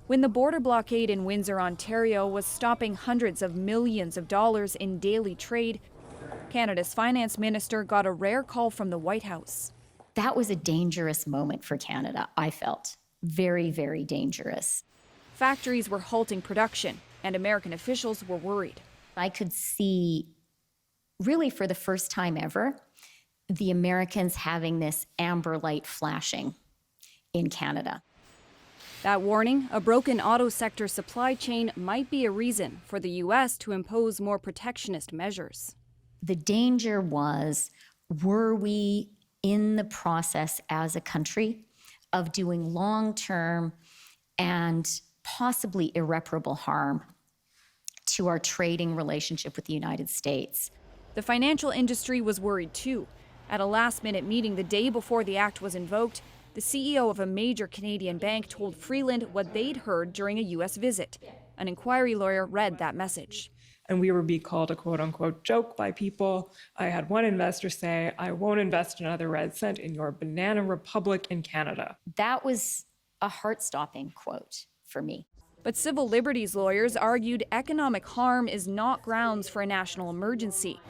when the border blockade in Windsor, Ontario was stopping hundreds of millions of dollars in daily trade, Canada's finance minister got a rare call from the White House. That was a dangerous moment for Canada, I felt. Very, very dangerous. Factories were halting production, and American officials were worried. I could see, really for the first time ever, the Americans having this amber light flashing in Canada. That warning, a broken auto sector supply chain, might be a reason for the U.S. to impose more protectionist measures. The danger was, were we in the process as a country of doing long-term and possibly irreparable harm to our trading relationship with the United States? The financial industry was worried too. At a last-minute meeting the day before the act was invoked, the CEO of a major Canadian bank told Freeland what they'd heard during a U.S. visit. An inquiry lawyer read that message. And we were being called a quote-unquote joke by people. I had one investor say, "I won't invest another red cent in your banana republic in Canada." That was a heart-stopping quote for me. But civil liberties lawyers argued economic harm is not grounds for a national emergency,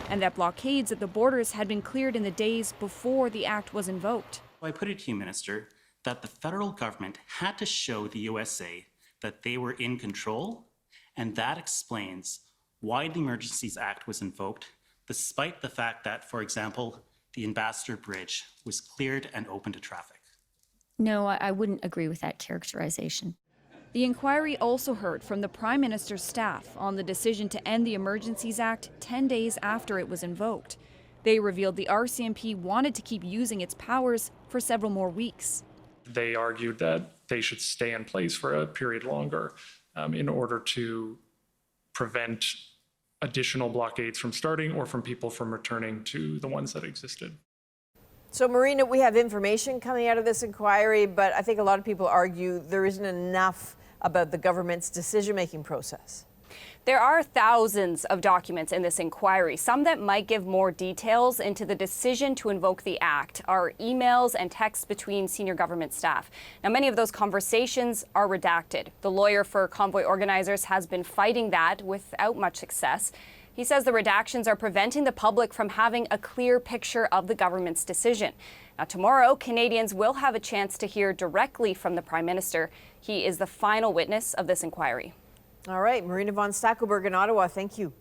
and that blockades at the borders had been cleared in the days before the act was invoked. I put it to you, Minister, that the federal government had to show the USA that they were in control, and that explains why the Emergencies Act was invoked, despite the fact that, for example, the Ambassador Bridge was cleared and open to traffic. No, I wouldn't agree with that characterization. The inquiry also heard from the Prime Minister's staff on the decision to end the Emergencies Act 10 days after it was invoked. They revealed the RCMP wanted to keep using its powers for several more weeks. They argued that they should stay in place for a period longer in order to prevent additional blockades from starting or from people from returning to the ones that existed. So, Marina, we have information coming out of this inquiry, but I think a lot of people argue there isn't enough about the government's decision-making process. There are thousands of documents in this inquiry. Some that might give more details into the decision to invoke the act are emails and texts between senior government staff. Now, many of those conversations are redacted. The lawyer for Convoy organizers has been fighting that without much success. He says the redactions are preventing the public from having a clear picture of the government's decision. Now, tomorrow, Canadians will have a chance to hear directly from the Prime Minister. He is the final witness of this inquiry. All right, Marina von Stackelberg in Ottawa, thank you.